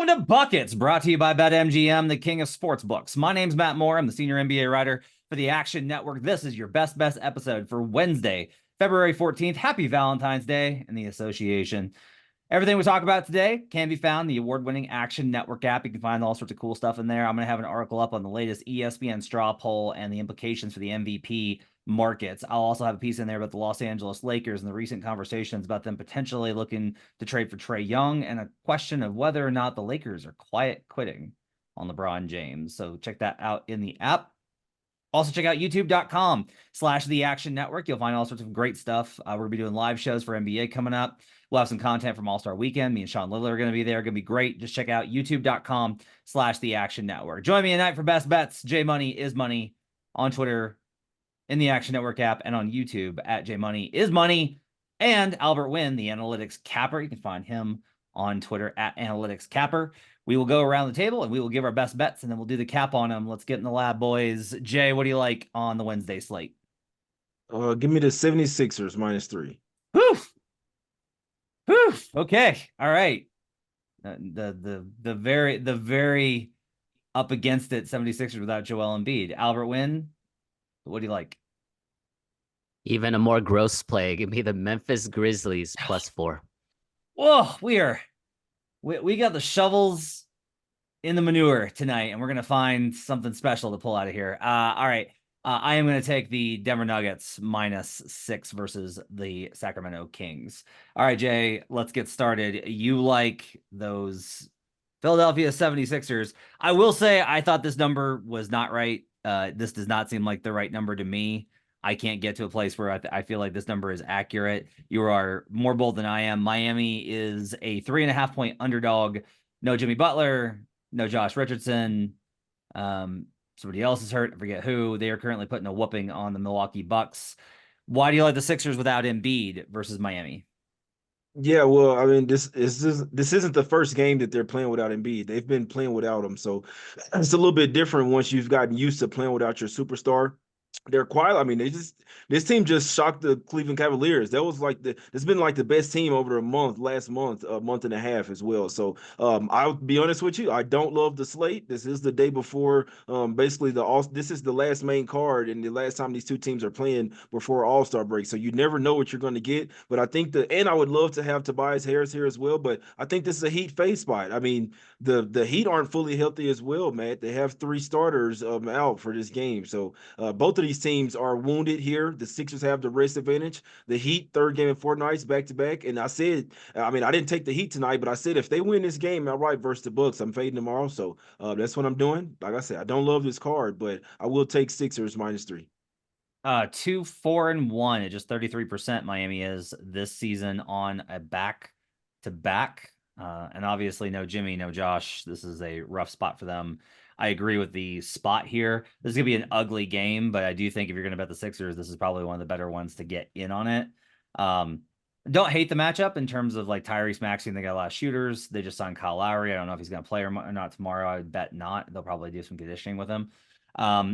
Welcome to Buckets, brought to you by BetMGM, the king of sportsbooks. My name's Matt Moore. I'm the senior NBA writer for the Action Network. This is your best episode for Wednesday, February 14th. Happy Valentine's Day in the association. Everything we talk about today can be found in the award-winning Action Network app. You can find all sorts of cool stuff in there. I'm going to have an article up on the latest ESPN straw poll and the implications for the MVP markets. I'll also have a piece in there about the Los Angeles Lakers and the recent conversations about them potentially looking to trade for Trae Young, and a question of whether or not the Lakers are quiet quitting on LeBron James. So check that out in the app. Also, check out youtube.com/the Action Network. You'll find all sorts of great stuff. We're going to be doing live shows for NBA coming up. We'll have some content from All-Star Weekend. Me and Sean Lillard are going to be there. Going to be great. Just check out youtube.com/the Action Network. Join me tonight for Best Bets. J Money is Money on Twitter, in the Action Network app, and on YouTube at J Money is Money. And Albert Wynn, the analytics capper. You can find him on Twitter at analytics capper. We will go around the table and we will give our best bets, and then we'll do the cap on them. Let's get in the lab, boys. Jay, what do you like on the Wednesday slate? Give me the 76ers -3. Whew. Okay. All right. The very up against it 76ers without Joel Embiid. Albert Wynn, what do you like? Even a more gross play. Give me the Memphis Grizzlies +4. Whoa, we got the shovels in the manure tonight, and we're going to find something special to pull out of here. All right. I am going to take the Denver Nuggets -6 versus the Sacramento Kings. All right, Jay, let's get started. You like those Philadelphia 76ers. I will say I thought this number was not right. This does not seem like the right number to me. I can't get to a place where I feel like this number is accurate. You are more bold than I am. Miami is a 3.5-point underdog. No Jimmy Butler, no Josh Richardson. Somebody else is hurt. I forget who. They are currently putting a whooping on the Milwaukee Bucks. Why do you like the Sixers without Embiid versus Miami? Yeah, well, I mean, this isn't the first game that they're playing without Embiid. They've been playing without him, so it's a little bit different once you've gotten used to playing without your superstar. They're quiet. I mean, this team just shocked the Cleveland Cavaliers. That was like it's been like the best team over last month, a month and a half as well. So I'll be honest with you, I don't love the slate. This is the day before basically this is the last main card and the last time these two teams are playing before All-Star break. So you never know what you're going to get. But I think and I would love to have Tobias Harris here as well, but I think this is a Heat face spot. I mean, the Heat aren't fully healthy as well, Matt. They have 3 starters out for this game. So both of these teams are wounded here. The Sixers have the rest advantage. The Heat, 3rd game in 4 nights, back-to-back. And I said, I mean, I didn't take the Heat tonight, but I said if they win this game outright versus the Bucks, I'm fading them also. That's what I'm doing. Like I said, I don't love this card, but I will take Sixers -3. 2-4-1 at just 33% Miami is this season on a back-to-back. And obviously no Jimmy, no Josh. This is a rough spot for them. I agree with the spot here. This is going to be an ugly game, but I do think if you're going to bet the Sixers, this is probably one of the better ones to get in on it. Don't hate the matchup in terms of like Tyrese Maxey, and they got a lot of shooters. They just signed Kyle Lowry. I don't know if he's going to play or not tomorrow. I would bet not. They'll probably do some conditioning with him.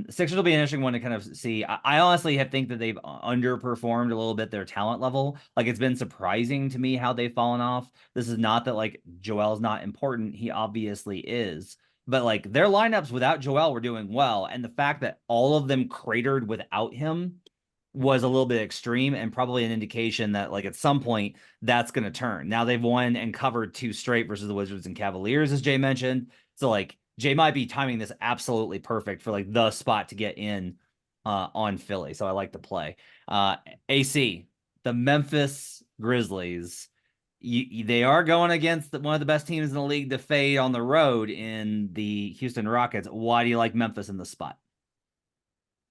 Sixers will be an interesting one to kind of see. I honestly think that they've underperformed a little bit their talent level. Like, it's been surprising to me how they've fallen off. This is not that like Joel's not important. He obviously is. But like their lineups without Joel were doing well. And the fact that all of them cratered without him was a little bit extreme, and probably an indication that like at some point that's going to turn. Now they've won and covered 2 straight versus the Wizards and Cavaliers, as Jay mentioned. So like Jay might be timing this absolutely perfect for like the spot to get in on Philly. So I like the play. AC, the Memphis Grizzlies. They are going against one of the best teams in the league to fade on the road in the Houston Rockets. Why do you like Memphis in the spot?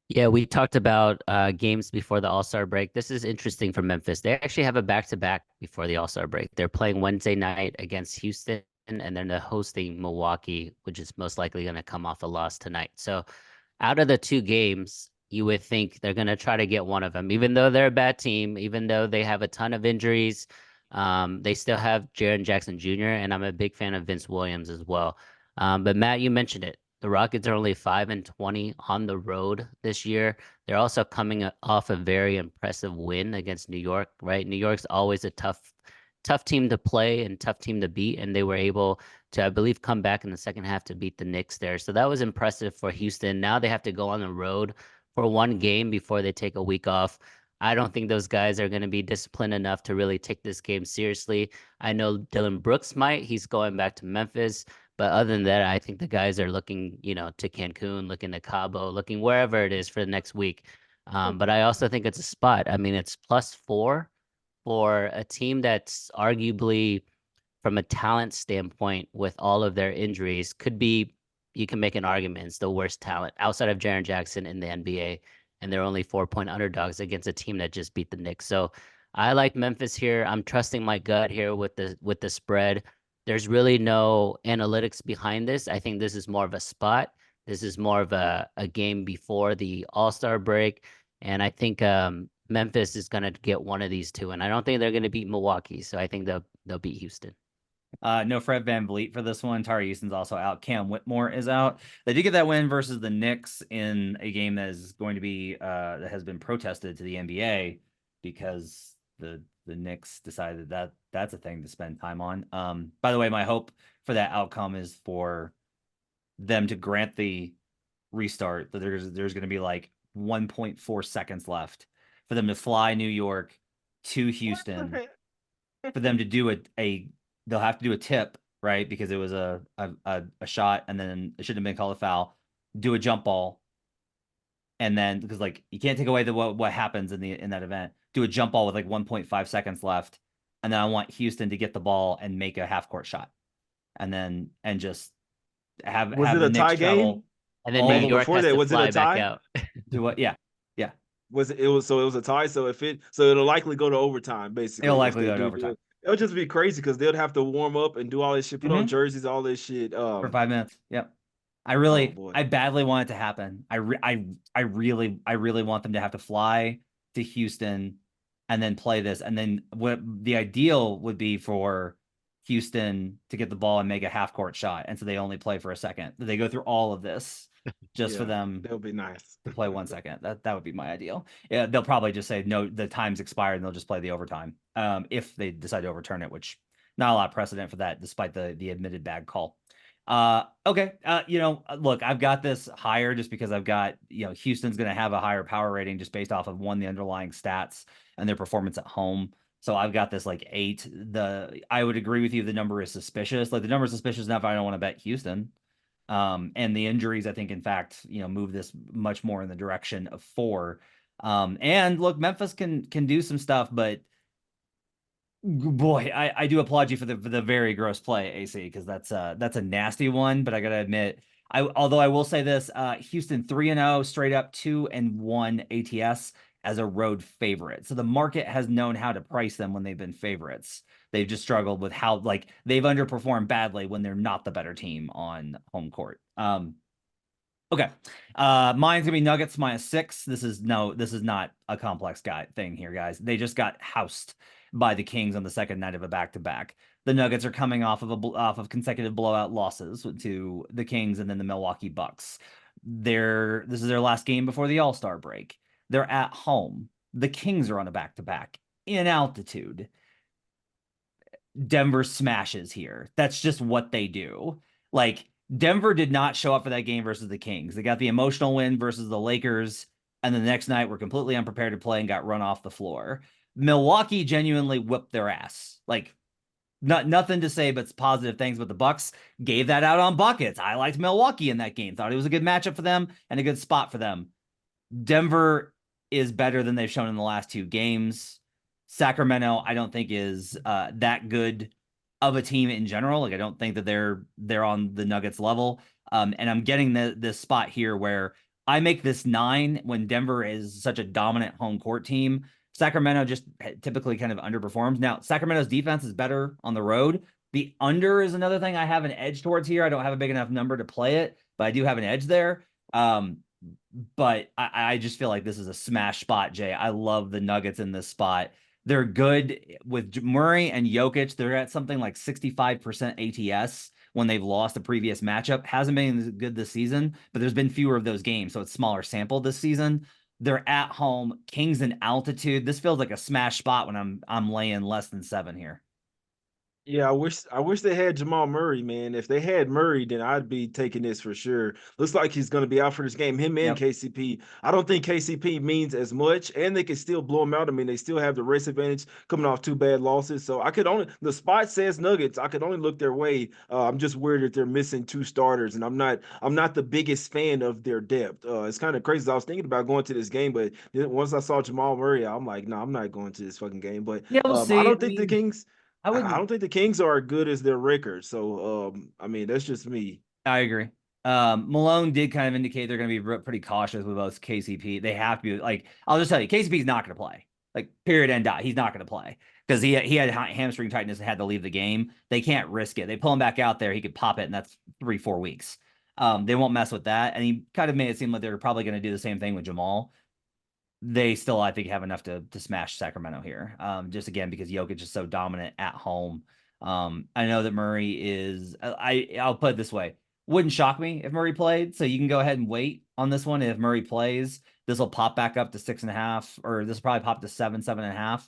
Yeah, we talked about games before the All-Star break. This is interesting for Memphis. They actually have a back-to-back before the All-Star break. They're playing Wednesday night against Houston, and then they're hosting Milwaukee, which is most likely going to come off a loss tonight. So out of the 2 games, you would think they're going to try to get one of them, even though they're a bad team, even though they have a ton of injuries. They still have Jaren Jackson Jr., and I'm a big fan of Vince Williams as well. But Matt, you mentioned it. The Rockets are only 5-20 on the road this year. They're also coming off a very impressive win against New York, right? New York's always a tough tough team to play and tough team to beat, and they were able to, I believe, come back in the second half to beat the Knicks there. So that was impressive for Houston. Now they have to go on the road for one game before they take a week off. I don't think those guys are going to be disciplined enough to really take this game seriously. I know Dylan Brooks might. He's going back to Memphis. But other than that, I think the guys are looking, to Cancun, looking to Cabo, looking wherever it is for the next week. But I also think it's a spot. I mean, it's +4 for a team that's arguably, from a talent standpoint, with all of their injuries, could be, you can make an argument, it's the worst talent outside of Jaren Jackson in the NBA. And they're only 4-point underdogs against a team that just beat the Knicks. So I like Memphis here. I'm trusting my gut here with the spread. There's really no analytics behind this. I think this is more of a spot. This is more of a game before the All-Star break. And I think Memphis is going to get one of these two. And I don't think they're going to beat Milwaukee. So I think they'll beat Houston. No Fred VanVleet for this one. Tyrese also out. Cam Whitmore is out. They did get that win versus the Knicks in a game that is going to be that has been protested to the NBA because the Knicks decided that that's a thing to spend time on. By the way, my hope for that outcome is for them to grant the restart. That there's going to be like 1.4 seconds left for them to fly New York to Houston, for them to do they'll have to do a tip, right? Because it was a shot, and then it shouldn't have been called a foul. Do a jump ball, and then because like you can't take away what happens in that event. Do a jump ball with like 1.5 seconds left, and then I want Houston to get the ball and make a half court shot, and just have Was it the a tie Knicks travel. game? And then all New the- York before has that, to was it a fly back tie? out. Do what? Yeah. It was a tie. So it'll likely go to overtime. Basically, It'll if likely they go to do overtime. it would just be crazy because they'd have to warm up and do all this shit, put on jerseys, all this shit. For 5 minutes. Yep. boy. I badly want it to happen. I really want them to have to fly to Houston and then play this. And then what the ideal would be for Houston to get the ball and make a half court shot. And so they only play for a second. They go through all of this just for them that would be nice to play 1 second. That would be my ideal. Yeah, they'll probably just say no, the time's expired, and they'll just play the overtime. If they decide to overturn it, which not a lot of precedent for that, despite the admitted bad call. Okay. Look, I've got this higher just because I've got, Houston's going to have a higher power rating just based off of the underlying stats and their performance at home. So I've got this like 8. I would agree with you. The number is suspicious. Like the number is suspicious enough. I don't want to bet Houston. And the injuries, I think, in fact, move this much more in the direction of 4. And look, Memphis can do some stuff, but boy, I do applaud you for the very gross play, AC, because that's a nasty one. But I gotta admit, although I will say this, Houston 3-0 straight up, 2-1 ATS as a road favorite. So the market has known how to price them when they've been favorites. They've just struggled with how they've underperformed badly when they're not the better team on home court. Okay. Mine's gonna be Nuggets -6. This is not a complex thing here, guys. They just got housed by the Kings on the second night of a back-to-back. The Nuggets are coming off of consecutive blowout losses to the Kings and then the Milwaukee Bucks. This is their last game before the All-Star break. They're at home. The Kings are on a back-to-back in altitude. Denver smashes here. That's just what they do. Like, Denver did not show up for that game versus the Kings. They got the emotional win versus the Lakers, and then the next night were completely unprepared to play and got run off the floor. Milwaukee genuinely whipped their ass. Like, nothing to say but positive things, but the Bucks gave that out on buckets. I liked Milwaukee in that game. Thought it was a good matchup for them and a good spot for them. Denver is better than they've shown in the last 2 games. Sacramento, I don't think is that good of a team in general. Like, I don't think that they're on the Nuggets level. And I'm getting this spot here where I make this 9 when Denver is such a dominant home court team. Sacramento just typically kind of underperforms. Now, Sacramento's defense is better on the road. The under is another thing I have an edge towards here. I don't have a big enough number to play it, but I do have an edge there. But I just feel like this is a smash spot, Jay. I love the Nuggets in this spot. They're good with Murray and Jokic. They're at something like 65% ATS when they've lost the previous matchup. Hasn't been good this season, but there's been fewer of those games, so it's smaller sample this season. They're at home. Kings in altitude. This feels like a smash spot when I'm laying less than 7 here. Yeah, I wish they had Jamal Murray, man. If they had Murray, then I'd be taking this for sure. Looks like he's going to be out for this game. Him and Yep. KCP. I don't think KCP means as much, and they can still blow him out. I mean, they still have the race advantage coming off 2 bad losses. So I could only the spot says Nuggets. I could only look their way. I'm just worried that they're missing 2 starters, and I'm not the biggest fan of their depth. It's kind of crazy. I was thinking about going to this game, but then once I saw Jamal Murray, I'm like, no, I'm not going to this fucking game. But Yeah, we'll I see. don't I think the mean, Kings. I I wouldn't. don't think the Kings are good as their record. So, I mean, that's just me. I agree. Malone did kind of indicate they're going to be pretty cautious with both KCP. They have to be like, I'll just tell you, KCP's not going to play. Like, period, end dot. He's not going to play because he had hamstring tightness and had to leave the game. They can't risk it. They pull him back out there, he could pop it, and that's 3-4 weeks. They won't mess with that. And he kind of made it seem like they're probably going to do the same thing with Jamal. They still, I think, have enough to smash Sacramento here. Just again because Jokic is so dominant at home. I know that Murray is. I'll put it this way: wouldn't shock me if Murray played. So you can go ahead and wait on this one. If Murray plays, this will pop back up to 6.5, or this will probably pop to 7, 7.5.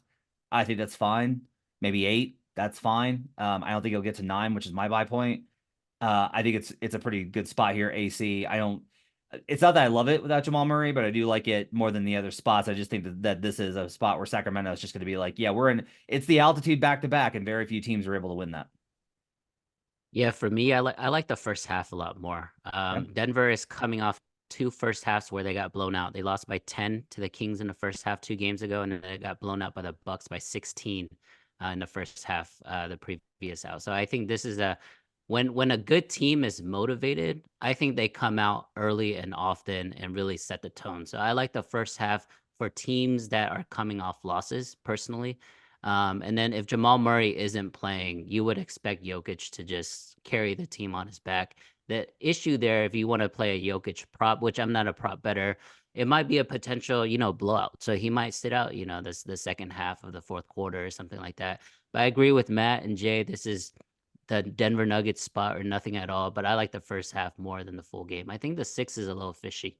I think that's fine. Maybe 8. That's fine. I don't think it'll get to 9, which is my buy point. I think it's a pretty good spot here. AC. I don't. It's not that I love it without Jamal Murray, but I do like it more than the other spots. I just think that this is a spot where Sacramento is just going to be like, yeah, we're in. It's the altitude back to back, and very few teams are able to win that. Yeah, for me, I like the first half a lot more. Yeah. Denver is coming off 2 first halves where they got blown out. They lost by 10 to the Kings in the first half 2 games ago, and then they got blown out by the Bucks by 16 in the first half the previous out. So I think this is when a good team is motivated, I think they come out early and often and really set the tone. So I like the first half for teams that are coming off losses personally. And then if Jamal Murray isn't playing, you would expect Jokic to just carry the team on his back. The issue there, if you want to play a Jokic prop, which I'm not a prop better, it might be a potential, blowout. So he might sit out, the second half of the fourth quarter or something like that. But I agree with Matt and Jay. This is the Denver Nuggets spot or nothing at all. But I like the first half more than the full game. I think the 6 is a little fishy.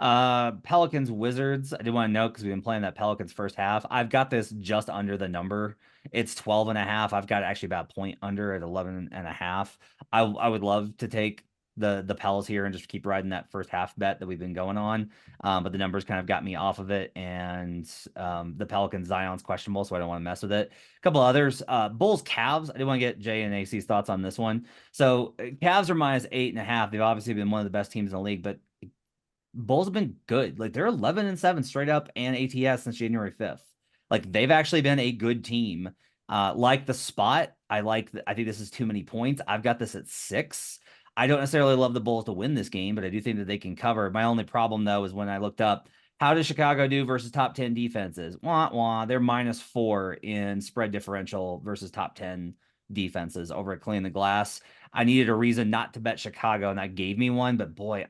Pelicans Wizards. I did want to note because we've been playing that Pelicans first half. I've got this just under the number. It's 12.5. I've got actually about a point under at 11.5. I would love to take the Pels here and just keep riding that first half bet that we've been going on. But the numbers kind of got me off of it, and the Pelicans Zion's questionable, so I don't want to mess with it. A couple others. Bulls Cavs. I did want to get Jay and AC's thoughts on this one. So Cavs are minus 8.5. They've obviously been one of the best teams in the league, but Bulls have been good. Like they're 11-7 straight up and ATS since January 5th. Like they've actually been a good team. Like the spot, I think this is too many points. I've got this at 6. I don't necessarily love the Bulls to win this game, but I do think that they can cover. My only problem though is when I looked up how does Chicago do versus top 10 defenses? Wah wah. They're -4 in spread differential versus top 10 defenses over at Clean the Glass. I needed a reason not to bet Chicago, and that gave me one. But boy,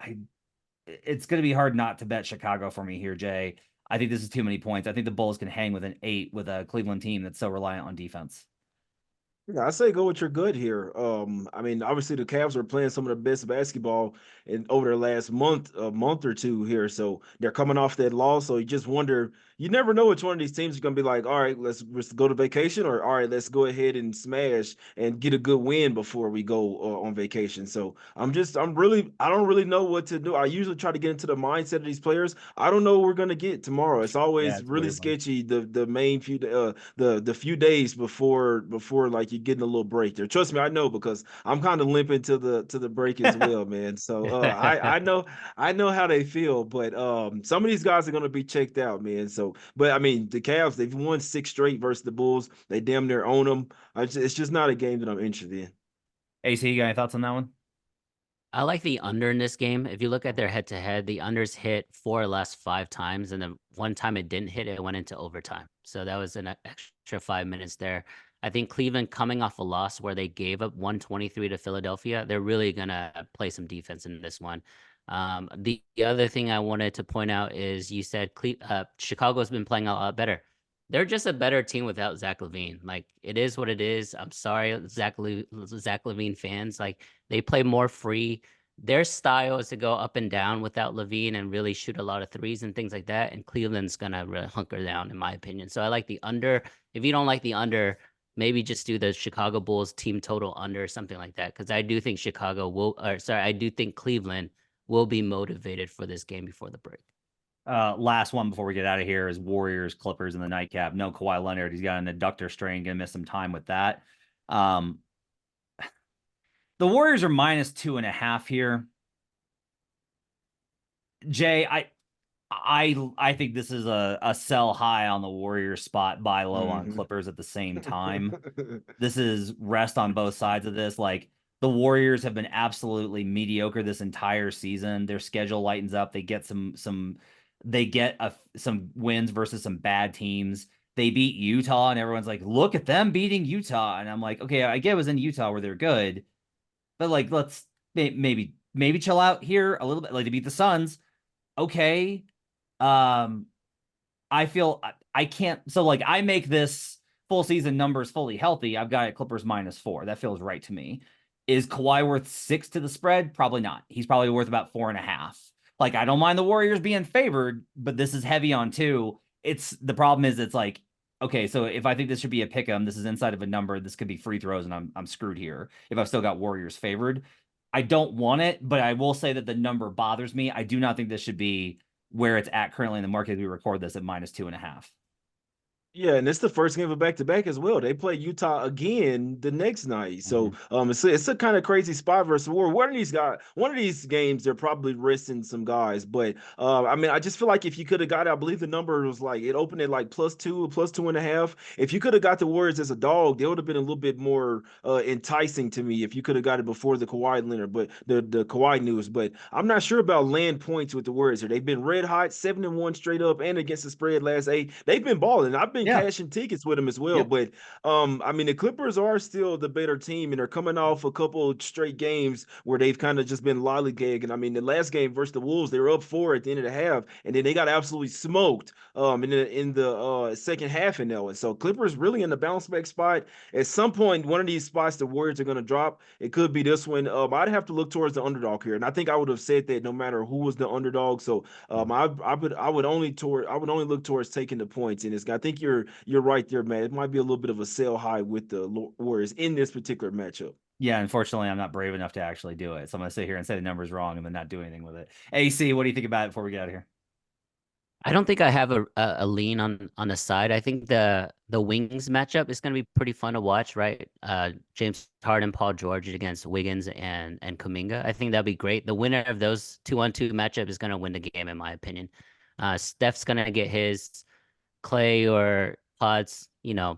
it's going to be hard not to bet Chicago for me here, Jay. I think this is too many points. I think the Bulls can hang with an 8 with a Cleveland team that's so reliant on defense. Yeah, I say go with your gut here. I mean, obviously the Cavs are playing some of the best basketball in over the last a month or two here. So they're coming off that loss. So you just wonder, you never know which one of these teams is gonna be like, all right, let's go to vacation, or all right, let's go ahead and smash and get a good win before we go on vacation. So I don't really know what to do. I usually try to get into the mindset of these players. I don't know what we're gonna get tomorrow. It's always It's really weird one. sketchy the main few the few days before like you're getting a little break there. Trust me, I know because I'm kind of limping to the break as well, man. So I know how they feel, but some of these guys are gonna be checked out, man. So, but I mean, the Cavs, they've won 6 straight versus the Bulls. They damn near own them. It's just not a game that I'm interested in. AC, you got any thoughts on that one? I like the under in this game. If you look at their head to head, the unders hit 4 or less 5 times, and then one time it didn't hit, it went into overtime. So that was an extra 5 minutes there. I think Cleveland coming off a loss where they gave up 123 to Philadelphia, they're really gonna play some defense in this one. The other thing I wanted to point out is you said Chicago's been playing a lot better. They're just a better team without Zach LaVine. Like it is what it is. I'm sorry, Zach LaVine fans. Like they play more free. Their style is to go up and down without LaVine and really shoot a lot of threes and things like that. And Cleveland's gonna really hunker down, in my opinion. So I like the under. If you don't like the under, maybe just do the Chicago Bulls team total under or something like that. Because I do think I do think Cleveland will be motivated for this game before the break. Last one before we get out of here is Warriors Clippers in the nightcap. No Kawhi Leonard. He's got an adductor strain. Gonna miss some time with that. The Warriors are -2.5 here. Jay, I think this is a sell high on the Warriors spot, buy low on Clippers at the same time. This is rest on both sides of this. Like, the Warriors have been absolutely mediocre this entire season. Their schedule lightens up. They get some wins versus some bad teams. They beat Utah, and everyone's like, look at them beating Utah. And I'm like, okay, I get it was in Utah where they're good, but like, let's maybe chill out here a little bit. Like, to beat the Suns, okay. I feel I can't. So, like, I make this full season numbers fully healthy. I've got it Clippers -4. That feels right to me. Is Kawhi worth 6 to the spread? Probably not. He's probably worth about 4.5. Like, I don't mind the Warriors being favored, but this is heavy on 2. The problem is, it's like, okay, so if I think this should be a pick 'em, this is inside of a number. This could be free throws, and I'm screwed here if I've still got Warriors favored. I don't want it, but I will say that the number bothers me. I do not think this should be where it's at currently in the market as we record this at -2.5. Yeah, and it's the first game of back-to-back as well. They play Utah again the next night. So it's a kind of crazy spot versus War. One of these games, they're probably resting some guys. But I mean, I just feel like if you could have got, I believe the number was like, it opened at like +2, +2.5. If you could have got the Warriors as a dog, they would have been a little bit more enticing to me if you could have got it before the Kawhi Leonard, but the Kawhi news. But I'm not sure about land points with the Warriors here. They've been red hot, 7-1 straight up, and against the spread last 8. They've been balling. I've been cashing tickets with them as well. But I mean, the Clippers are still the better team, and they're coming off a couple straight games where they've kind of just been lollygagging. I mean, the last game versus the Wolves, they were up 4 at the end of the half, and then they got absolutely smoked in the second half in that one. So Clippers really in the bounce back spot. At some point, one of these spots the Warriors are going to drop. It could be this one. I'd have to look towards the underdog here, and I think I would have said that no matter who was the underdog. So I would only look towards taking the points, and I think you're right there, man. It might be a little bit of a sell high with the Warriors in this particular matchup. Yeah, unfortunately, I'm not brave enough to actually do it. So I'm going to sit here and say the number's wrong and then not do anything with it. AC, what do you think about it before we get out of here? I don't think I have a lean on the side. I think the wings matchup is going to be pretty fun to watch, right? James Harden, Paul George against Wiggins and Kuminga. I think that'd be great. The winner of those 2-on-2 matchup is going to win the game, in my opinion. Steph's going to get his. Clay or Pods,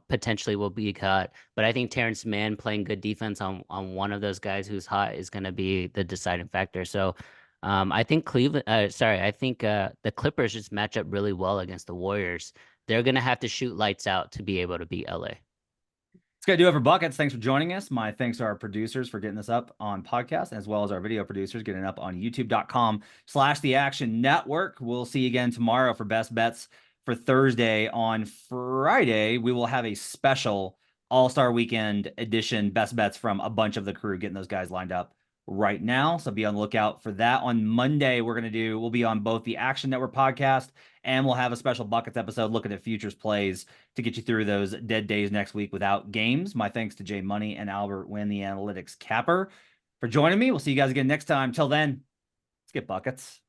potentially will be cut. But I think Terrence Mann playing good defense on one of those guys who's hot is going to be the deciding factor. So I think the Clippers just match up really well against the Warriors. They're going to have to shoot lights out to be able to beat LA. It's going to do it for Buckets. Thanks for joining us. My thanks to our producers for getting this up on podcast, as well as our video producers getting it up on youtube.com/The Action Network. We'll see you again tomorrow for Best Bets for Thursday. On Friday, we will have a special All-Star Weekend edition Best Bets from a bunch of the crew, getting those guys lined up right now. So be on the lookout for that. On Monday, we'll be on both the Action Network podcast, and we'll have a special Buckets episode looking at futures plays to get you through those dead days next week without games. My thanks to Jay Money and Albert Wynn, the analytics capper, for joining me. We'll see you guys again next time. Till then, let's get buckets.